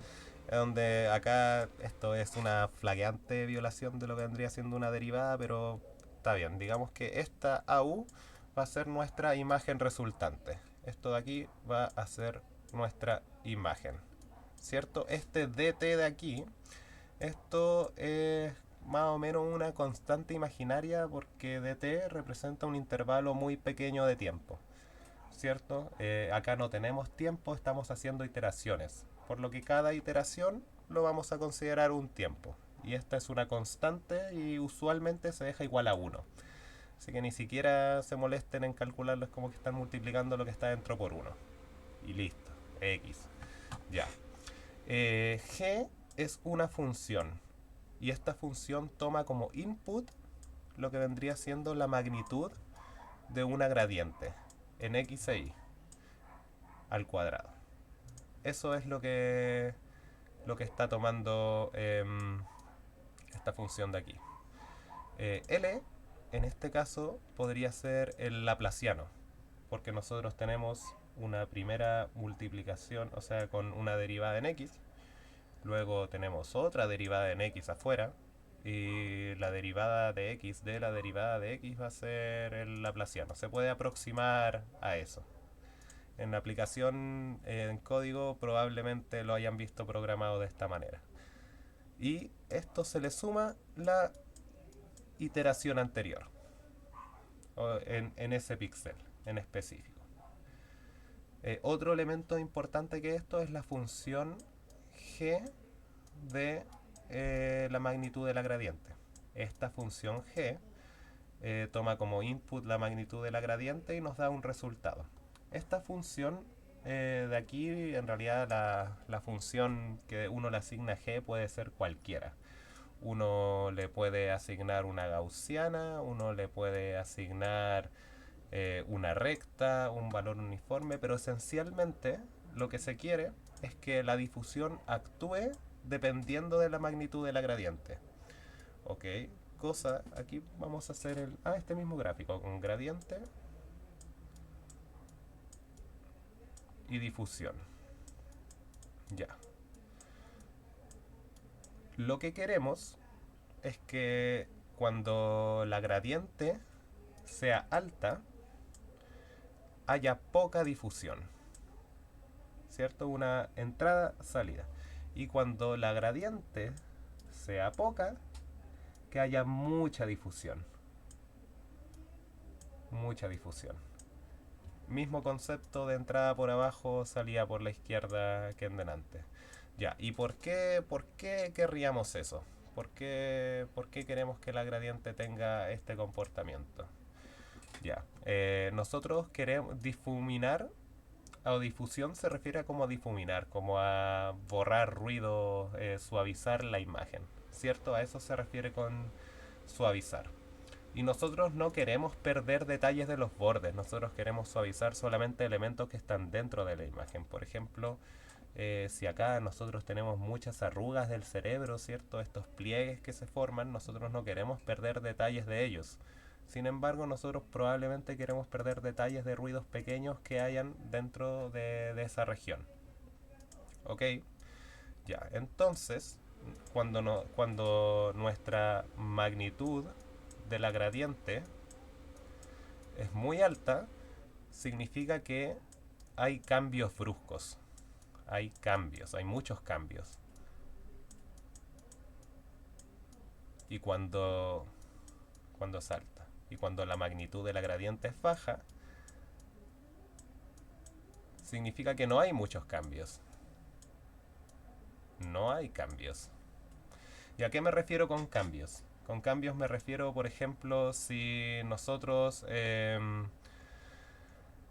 Donde acá esto es una flagrante violación de lo que vendría siendo una derivada, pero está bien, digamos que esta AU va a ser nuestra imagen resultante. Esto de aquí va a ser nuestra imagen, ¿cierto? Este DT de aquí, esto es más o menos una constante imaginaria porque dt representa un intervalo muy pequeño de tiempo, ¿cierto? Acá no tenemos tiempo, estamos haciendo iteraciones, por lo que cada iteración lo vamos a considerar un tiempo. Y esta es una constante y usualmente se deja igual a 1. Así que ni siquiera se molesten en calcularlo, es como que están multiplicando lo que está dentro por 1. Y listo, x. Ya. G es una función, y esta función toma como input lo que vendría siendo la magnitud de una gradiente en x e y al cuadrado. Eso es lo que está tomando esta función de aquí. L en este caso podría ser el laplaciano, porque nosotros tenemos una primera multiplicación, o sea, con una derivada en x. Luego tenemos otra derivada en x afuera, y la derivada de x de la derivada de x va a ser el laplaciano. Se puede aproximar a eso. En la aplicación en código probablemente lo hayan visto programado de esta manera. Y esto se le suma la iteración anterior, en ese píxel en específico. Otro elemento importante que esto es la función g de la magnitud de la gradiente. Esta función g toma como input la magnitud de la gradiente y nos da un resultado. Esta función de aquí, en realidad la función que uno le asigna a g puede ser cualquiera. Uno le puede asignar una gaussiana, uno le puede asignar una recta, un valor uniforme, pero esencialmente lo que se quiere es que la difusión actúe dependiendo de la magnitud de la gradiente. Ok, cosa, aquí vamos a hacer este mismo gráfico con gradiente y difusión. Ya. Lo que queremos es que cuando la gradiente sea alta, haya poca difusión, ¿cierto? Una entrada-salida. Y cuando la gradiente sea poca, que haya mucha difusión. Mucha difusión. Mismo concepto de entrada por abajo, salida por la izquierda que en delante. Ya, ¿y por qué querríamos eso? ¿Por qué queremos que la gradiente tenga este comportamiento? Ya, nosotros queremos difuminar, o difusión se refiere a como difuminar, como a borrar ruido, suavizar la imagen, ¿cierto? A eso se refiere con suavizar. Y nosotros no queremos perder detalles de los bordes, nosotros queremos suavizar solamente elementos que están dentro de la imagen. Por ejemplo, si acá nosotros tenemos muchas arrugas del cerebro, ¿cierto? Estos pliegues que se forman, nosotros no queremos perder detalles de ellos, Sin embargo, nosotros probablemente queremos perder detalles de ruidos pequeños que hayan dentro de esa región. ¿Ok? Ya, entonces, cuando nuestra magnitud de la gradiente es muy alta, significa que hay cambios bruscos. Hay cambios, hay muchos cambios. Y cuando salta. Y cuando la magnitud de la gradiente es baja, significa que no hay muchos cambios. No hay cambios. ¿Y a qué me refiero con cambios? Con cambios me refiero, por ejemplo, si nosotros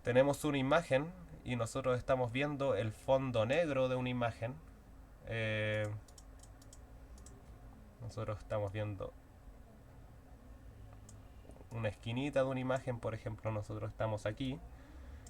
tenemos una imagen y nosotros estamos viendo el fondo negro de una imagen. eh, Nosotros estamos viendo una esquinita de una imagen, por ejemplo, nosotros estamos aquí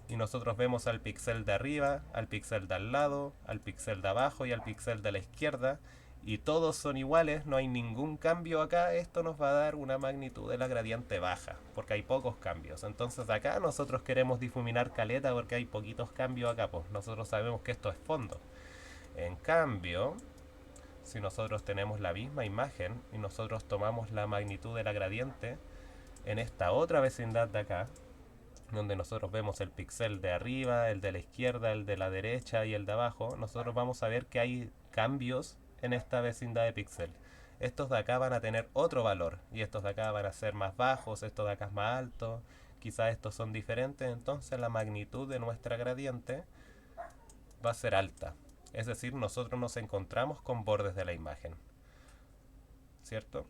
y nosotros vemos al píxel de arriba, al píxel de al lado, al píxel de abajo y al píxel de la izquierda, y todos son iguales, no hay ningún cambio acá. Esto nos va a dar una magnitud de la gradiente baja, porque hay pocos cambios. Entonces acá nosotros queremos difuminar caleta porque hay poquitos cambios acá, pues nosotros sabemos que esto es fondo. En cambio, si nosotros tenemos la misma imagen y nosotros tomamos la magnitud de la gradiente en esta otra vecindad de acá, donde nosotros vemos el píxel de arriba, el de la izquierda, el de la derecha y el de abajo, nosotros vamos a ver que hay cambios en esta vecindad de píxel. Estos de acá van a tener otro valor y estos de acá van a ser más bajos, estos de acá es más alto, quizás estos son diferentes, entonces la magnitud de nuestra gradiente va a ser alta. Es decir, nosotros nos encontramos con bordes de la imagen, ¿cierto?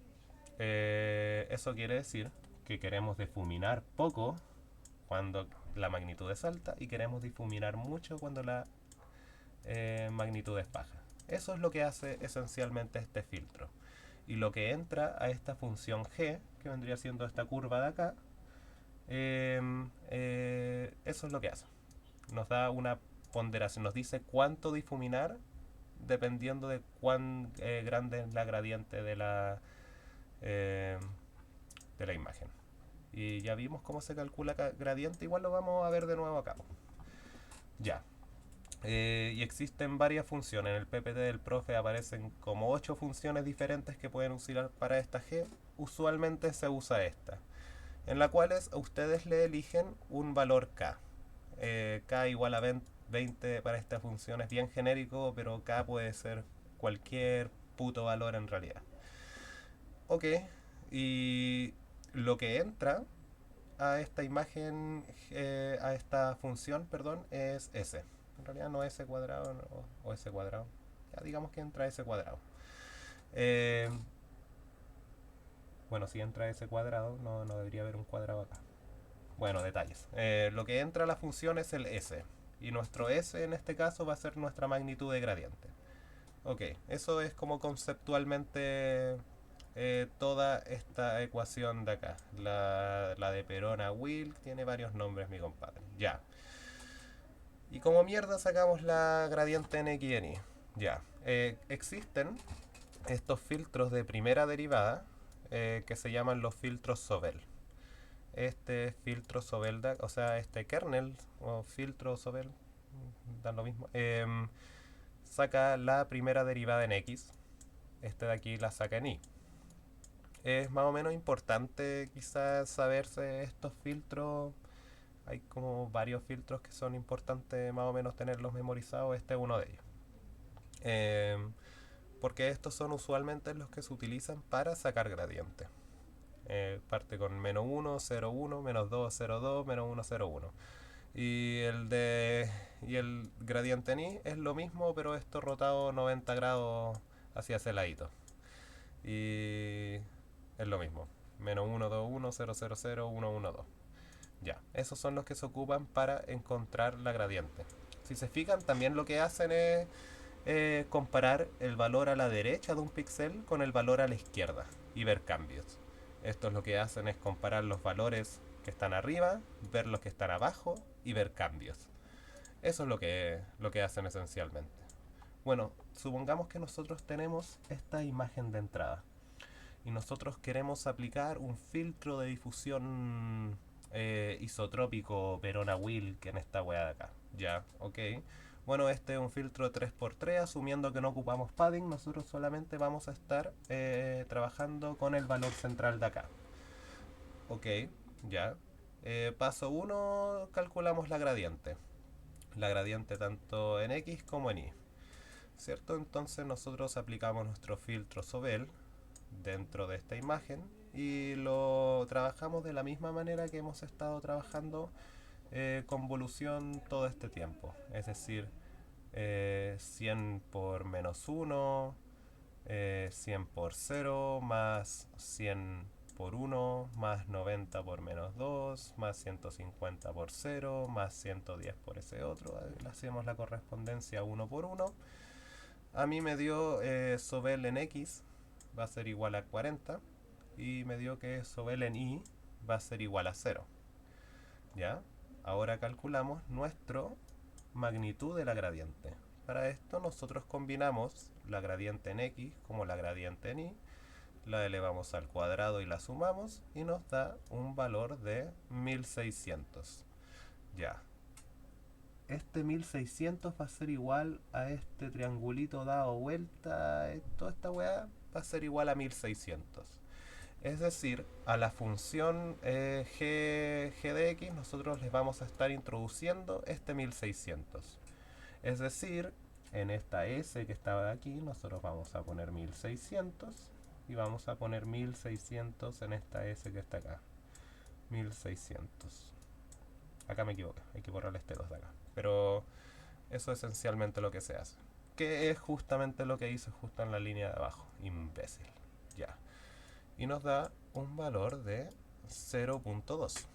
Eso quiere decir que queremos difuminar poco cuando la magnitud es alta y queremos difuminar mucho cuando la magnitud es baja. Eso es lo que hace esencialmente este filtro. Y lo que entra a esta función g, que vendría siendo esta curva de acá, eso es lo que hace. Nos da una ponderación, nos dice cuánto difuminar dependiendo de cuán grande es la gradiente eh, de la imagen. Y ya vimos cómo se calcula gradiente, igual lo vamos a ver de nuevo acá. Ya. Y existen varias funciones. En el PPT del profe aparecen como 8 funciones diferentes que pueden usar para esta G. Usualmente se usa esta, en la cual ustedes le eligen un valor K. K igual a 20 para esta función es bien genérico, pero K puede ser cualquier puto valor en realidad. Ok, y lo que entra a esta imagen, a esta función, perdón, es S. En realidad no S cuadrado o S cuadrado. Ya digamos que entra S cuadrado. Eh, bueno, si entra S cuadrado, no debería haber un cuadrado acá. Bueno, detalles. Lo que entra a la función es el S. Y nuestro S en este caso va a ser nuestra magnitud de gradiente. Ok, eso es como conceptualmente toda esta ecuación de acá. La de Perona-Will tiene varios nombres, mi compadre. Ya. Y como mierda sacamos la gradiente en x en y. Ya. Existen estos filtros de primera derivada que se llaman los filtros Sobel. Este filtro Sobel, o sea, este kernel o filtro Sobel, dan lo mismo, saca la primera derivada en x. Este de aquí la saca en y. Es más o menos importante quizás saberse estos filtros. Hay como varios filtros que son importantes más o menos tenerlos memorizados. Este es uno de ellos. Eh, Porque estos son usualmente los que se utilizan para sacar gradientes. Parte con menos 1, 0, 1, menos 2, 0, 2, menos 1, 0, 1. Y el gradiente en y es lo mismo, pero esto rotado 90 grados hacia ese ladito. Y es lo mismo. Menos 1, 2, 1, 0, 0, 0, 1, 1, 2. Ya, esos son los que se ocupan para encontrar la gradiente. Si se fijan, también lo que hacen es comparar el valor a la derecha de un píxel con el valor a la izquierda y ver cambios. Esto es lo que hacen es comparar los valores que están arriba, ver los que están abajo y ver cambios. Eso es lo que hacen esencialmente. Bueno, supongamos que nosotros tenemos esta imagen de entrada. y nosotros queremos aplicar un filtro de difusión isotrópico Verona-Will, que en esta weá de acá. Ya, ok. Bueno, este es un filtro 3x3, asumiendo que no ocupamos padding, nosotros solamente vamos a estar trabajando con el valor central de acá. Ok, ya. Paso 1, calculamos la gradiente. La gradiente tanto en X como en Y. ¿Cierto? Entonces nosotros aplicamos nuestro filtro Sobel dentro de esta imagen y lo trabajamos de la misma manera que hemos estado trabajando convolución todo este tiempo. Es decir, 100 por menos 1, 100 por 0, más 100 por 1, más 90 por menos 2, más 150 por 0, más 110 por ese otro. Le hacemos la correspondencia 1 por 1. A mí me dio Sobel en X va a ser igual a 40 y me dio que Sobel en Y va a ser igual a 0. ¿Ya? Ahora calculamos nuestra magnitud de la gradiente. Para esto nosotros combinamos la gradiente en X como la gradiente en Y, la elevamos al cuadrado y la sumamos y nos da un valor de 1600. Ya. Este 1600 va a ser igual a este triangulito dado vuelta, toda esta weá va a ser igual a 1600. Es decir, a la función g de x nosotros les vamos a estar introduciendo este 1600. Es decir, en esta s que estaba aquí nosotros vamos a poner 1600 y vamos a poner 1600 en esta s que está acá. 1600. Acá me equivoqué, hay que borrar este 2 de acá. Pero eso es esencialmente lo que se hace. Que es justamente lo que hice justo en la línea de abajo. Imbécil. Ya. Y nos da un valor de 0.2.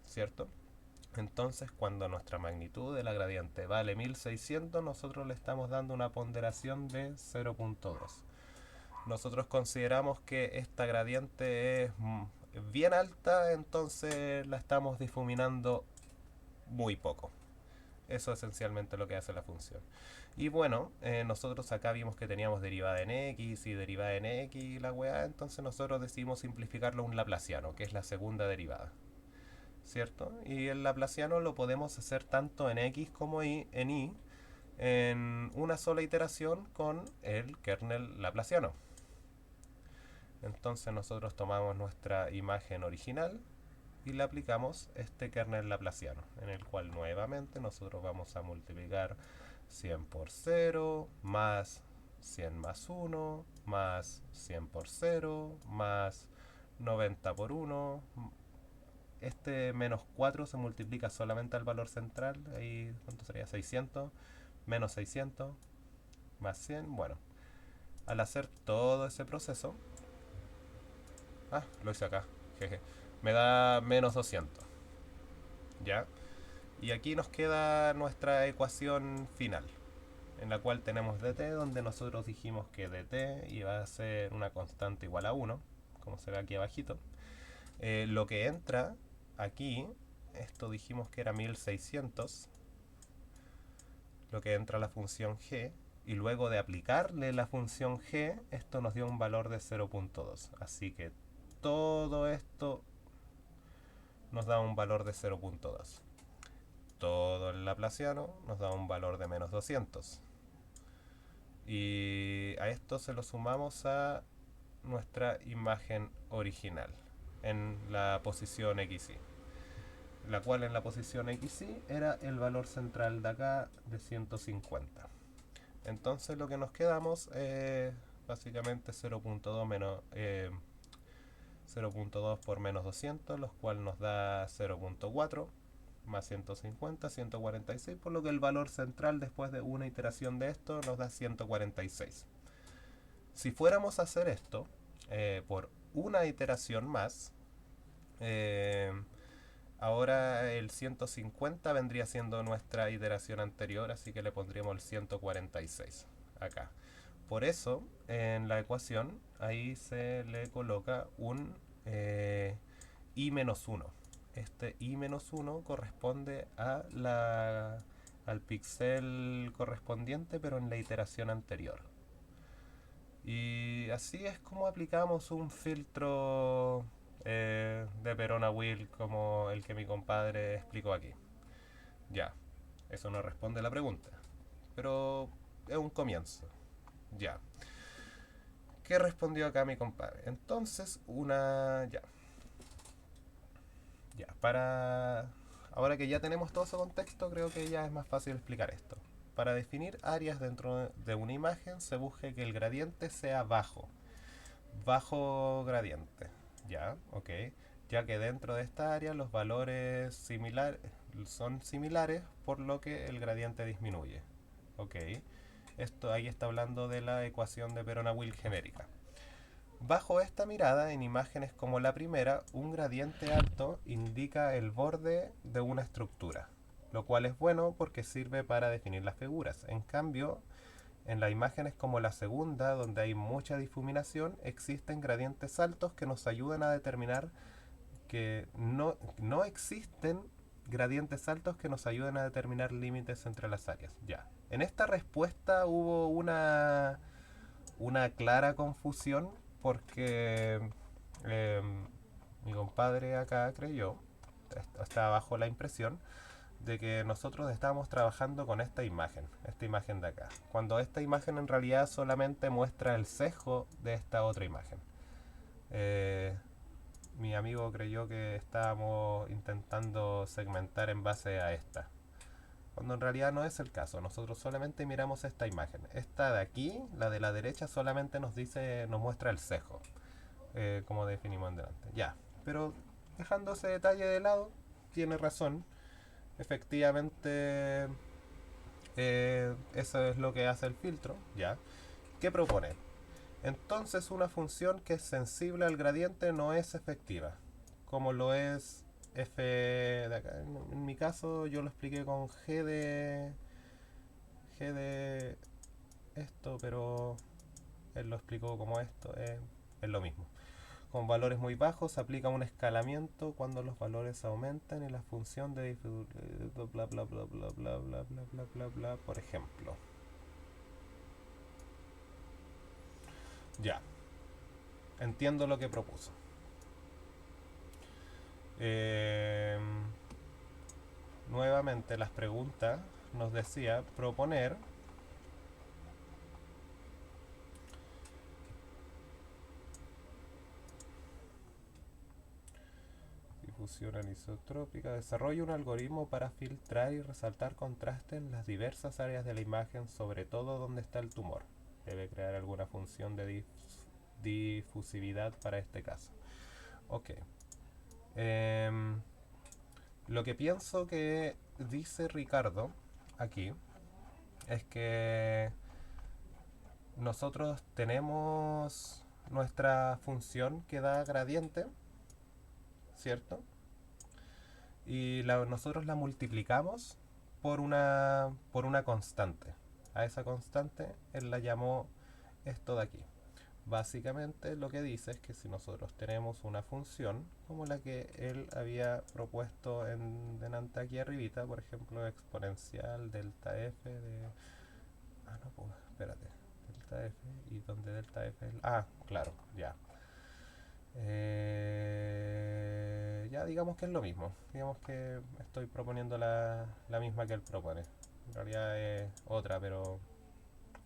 ¿Cierto? Entonces, cuando nuestra magnitud de la gradiente vale 1600, nosotros le estamos dando una ponderación de 0.2. Nosotros consideramos que esta gradiente es bien alta, entonces la estamos difuminando muy poco. Eso es esencialmente lo que hace la función. Y bueno, nosotros acá vimos que teníamos derivada en x y derivada en x y la weá, entonces nosotros decidimos simplificarlo a un laplaciano, que es la segunda derivada. ¿Cierto? Y el laplaciano lo podemos hacer tanto en x como en y en una sola iteración con el kernel laplaciano. Entonces nosotros tomamos nuestra imagen original y le aplicamos este kernel laplaciano, en el cual nuevamente nosotros vamos a multiplicar 100 por 0, más 100 más 1, más 100 por 0, más 90 por 1. Este menos 4 se multiplica solamente al valor central, ahí ¿cuánto sería? 600, menos 600, más 100. Bueno, al hacer todo ese proceso, lo hice acá, jeje, me da menos 200, ¿ya? Y aquí nos queda nuestra ecuación final, en la cual tenemos dt, donde nosotros dijimos que dt iba a ser una constante igual a 1, como se ve aquí abajito. Lo que entra aquí, esto dijimos que era 1600, lo que entra a la función g, y luego de aplicarle la función g, esto nos dio un valor de 0.2. Así que todo esto nos da un valor de 0.2. Todo el laplaciano nos da un valor de menos 200. Y a esto se lo sumamos a nuestra imagen original en la posición XY, la cual en la posición XY era el valor central de acá de 150. Entonces lo que nos quedamos es básicamente 0.2 menos 0.2 por menos 200, los cuales nos da 0.4 más 150, 146, por lo que el valor central después de una iteración de esto nos da 146. Si fuéramos a hacer esto por una iteración más, ahora el 150 vendría siendo nuestra iteración anterior, así que le pondríamos el 146 acá. Por eso, en la ecuación, ahí se le coloca un i-1. Este i-1 corresponde al píxel correspondiente, pero en la iteración anterior. Y así es como aplicamos un filtro de Perona Wheel como el que mi compadre explicó aquí. Ya, eso no responde a la pregunta, pero es un comienzo. Ya. ¿Qué respondió acá mi compadre? Entonces, ya. Ya, para... Ahora que ya tenemos todo ese contexto, creo que ya es más fácil explicar esto. Para definir áreas dentro de una imagen, se busca que el gradiente sea bajo. Bajo gradiente. Ya, ok. Ya que dentro de esta área los valores son similares, por lo que el gradiente disminuye. Ok. Esto ahí está hablando de la ecuación de Perona-Will genérica. Bajo esta mirada, en imágenes como la primera, un gradiente alto indica el borde de una estructura, lo cual es bueno porque sirve para definir las figuras. En cambio, en las imágenes como la segunda, donde hay mucha difuminación, existen gradientes altos que nos ayudan a determinar que no existen gradientes altos que nos ayuden a determinar límites entre las áreas. Ya. En esta respuesta hubo una clara confusión porque eh, mi compadre acá creyó, estaba bajo la impresión de que nosotros estábamos trabajando con esta imagen de acá, cuando esta imagen en realidad solamente muestra el sesgo de esta otra imagen. Eh, Mi amigo creyó que estábamos intentando segmentar en base a esta, cuando en realidad no es el caso. Nosotros solamente miramos esta imagen. Esta de aquí, la de la derecha, solamente nos muestra el sesgo, como definimos en delante. Ya, pero dejando ese detalle de lado, tiene razón. Efectivamente, eso es lo que hace el filtro. Ya. ¿Qué propone? Entonces una función que es sensible al gradiente no es efectiva, como lo es f de acá. En mi caso yo lo expliqué con g de esto, pero él lo explicó como esto, es lo mismo. Con valores muy bajos se aplica un escalamiento cuando los valores aumentan y la función de bla bla bla bla bla bla bla bla bla bla bla, por ejemplo. Ya, entiendo lo que propuso. Eh, Nuevamente las preguntas nos decía proponer difusión anisotrópica, desarrolla un algoritmo para filtrar y resaltar contraste en las diversas áreas de la imagen, sobre todo donde está el tumor. Debe crear alguna función de difusividad para este caso. Ok. Em, lo que pienso que dice Ricardo aquí es que nosotros tenemos nuestra función que da gradiente, ¿cierto? Y nosotros la multiplicamos por una constante. A esa constante él la llamó esto de aquí. Básicamente lo que dice es que si nosotros tenemos una función como la que él había propuesto en delante aquí arribita, por ejemplo exponencial delta f de... Ah, no, pues, espérate. Delta f y donde delta f es... Ah, claro, ya. Ya digamos que es lo mismo. Digamos que estoy proponiendo la misma que él propone. En realidad es otra, pero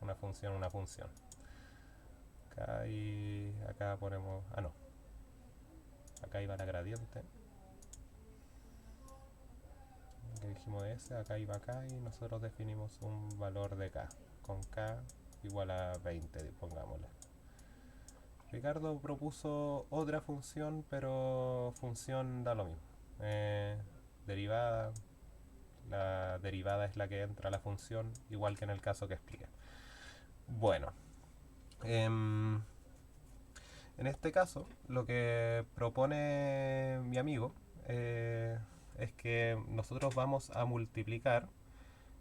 una función, una función. Acá y acá ponemos... Ah, no. Acá iba la gradiente. Que dijimos de S, acá iba acá y nosotros definimos un valor de K. Con K igual a 20, pongámosle. Ricardo propuso otra función, pero función da lo mismo. Derivada, la derivada es la que entra a la función, igual que en el caso que expliqué. Bueno, en este caso, lo que propone mi amigo es que nosotros vamos a multiplicar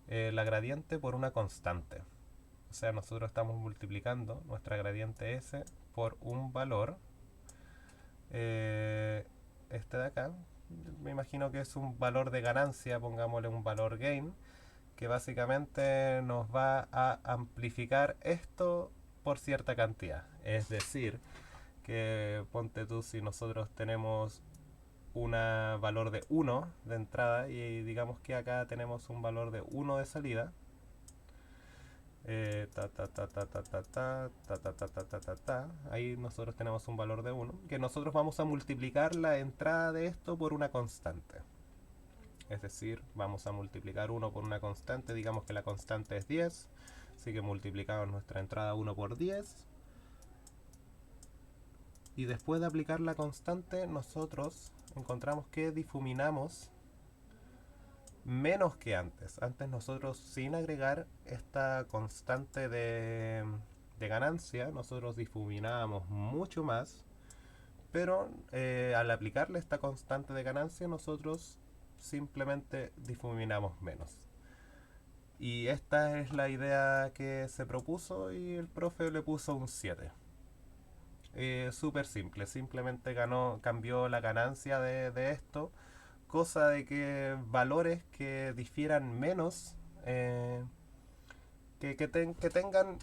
la gradiente por una constante. O sea, nosotros estamos multiplicando nuestra gradiente S por un valor, este de acá, me imagino que es un valor de ganancia, pongámosle un valor gain, que básicamente nos va a amplificar esto por cierta cantidad. Es decir, que ponte tú, si nosotros tenemos un valor de 1 de entrada y digamos que acá tenemos un valor de 1 de salida, ahí nosotros tenemos un valor de 1, que nosotros vamos a multiplicar la entrada de esto por una constante. Es decir, vamos a multiplicar 1 por una constante, digamos que la constante es 10, así que multiplicamos nuestra entrada 1 por 10. Y después de aplicar la constante, nosotros encontramos que difuminamos menos que antes. Antes nosotros, sin agregar esta constante de ganancia, nosotros difuminábamos mucho más, pero al aplicarle esta constante de ganancia, nosotros simplemente difuminamos menos. Y esta es la idea que se propuso y el profe le puso un 7. Súper simple, simplemente cambió la ganancia de esto, cosa de que valores que difieran menos, que tengan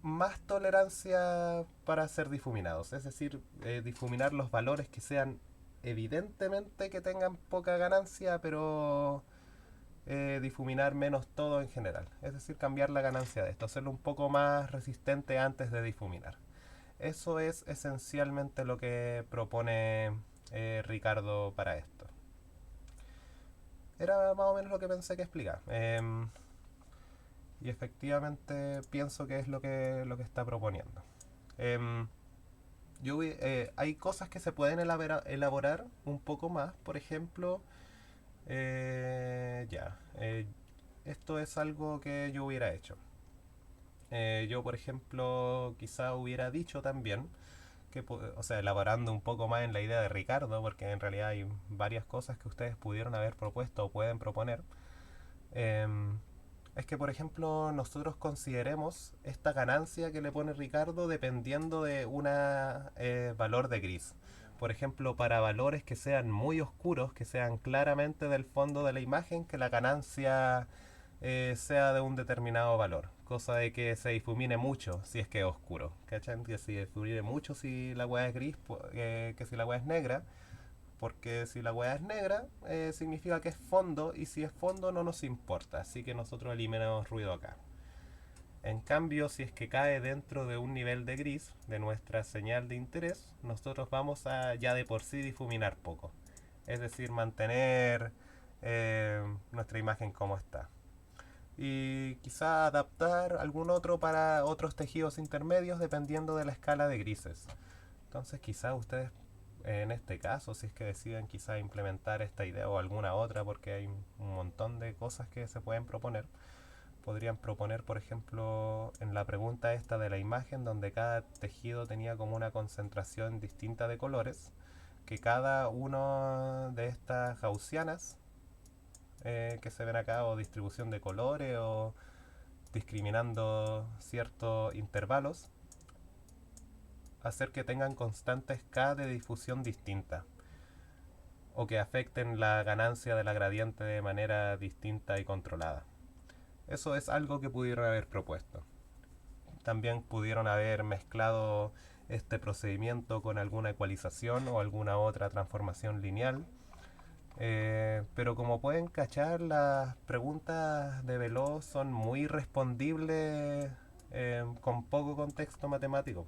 más tolerancia para ser difuminados, es decir, difuminar los valores que sean evidentemente que tengan poca ganancia, pero difuminar menos todo en general, es decir, cambiar la ganancia de esto, hacerlo un poco más resistente antes de difuminar. Eso es esencialmente lo que propone Ricardo para esto. Era más o menos lo que pensé que explicar. Y efectivamente pienso que es lo que está proponiendo. Em, hay cosas que se pueden elaborar un poco más. Por ejemplo, esto es algo que yo hubiera hecho. Yo, por ejemplo, quizá hubiera dicho también que, o sea, elaborando un poco más en la idea de Ricardo, porque en realidad hay varias cosas que ustedes pudieron haber propuesto o pueden proponer, es que, por ejemplo, nosotros consideremos esta ganancia que le pone Ricardo dependiendo de un valor de gris. Por ejemplo, para valores que sean muy oscuros, que sean claramente del fondo de la imagen, que la ganancia sea de un determinado valor. Cosa de que se difumine mucho si es que es oscuro. ¿Cachan? Que se difumine mucho si la hueá es gris, que si la hueá es negra. Porque si la hueá es negra, significa que es fondo, y si es fondo no nos importa. Así que nosotros eliminamos ruido acá. En cambio, si es que cae dentro de un nivel de gris de nuestra señal de interés, nosotros vamos a ya de por sí difuminar poco. Es decir, mantener nuestra imagen como está. Y quizá adaptar algún otro para otros tejidos intermedios dependiendo de la escala de grises. Entonces quizá ustedes en este caso, si es que deciden quizá implementar esta idea o alguna otra, porque hay un montón de cosas que se pueden proponer, podrían proponer, por ejemplo, en la pregunta esta de la imagen, donde cada tejido tenía como una concentración distinta de colores, que cada uno de estas gaussianas que se ven acá, o distribución de colores, o discriminando ciertos intervalos, hacer que tengan constantes K de difusión distinta, o que afecten la ganancia de la gradiente de manera distinta y controlada. Eso es algo que pudieron haber propuesto. También pudieron haber mezclado este procedimiento con alguna ecualización o alguna otra transformación lineal. Pero como pueden cachar, las preguntas de Veloz son muy respondibles con poco contexto matemático.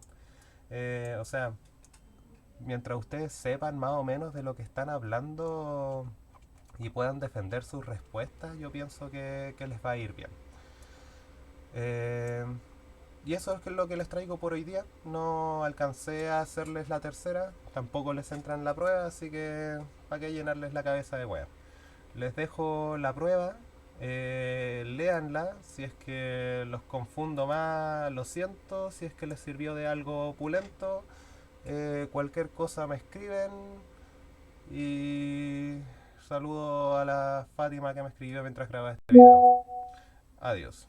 O sea, mientras ustedes sepan más o menos de lo que están hablando y puedan defender sus respuestas, yo pienso que les va a ir bien. Y eso es lo que les traigo por hoy día. No alcancé a hacerles la tercera, tampoco les entra en la prueba, así que para qué llenarles la cabeza de wea. Les dejo la prueba, léanla, si es que los confundo más, lo siento, si es que les sirvió de algo opulento, cualquier cosa me escriben. Y saludo a la Fátima que me escribió mientras grababa este video. Adiós.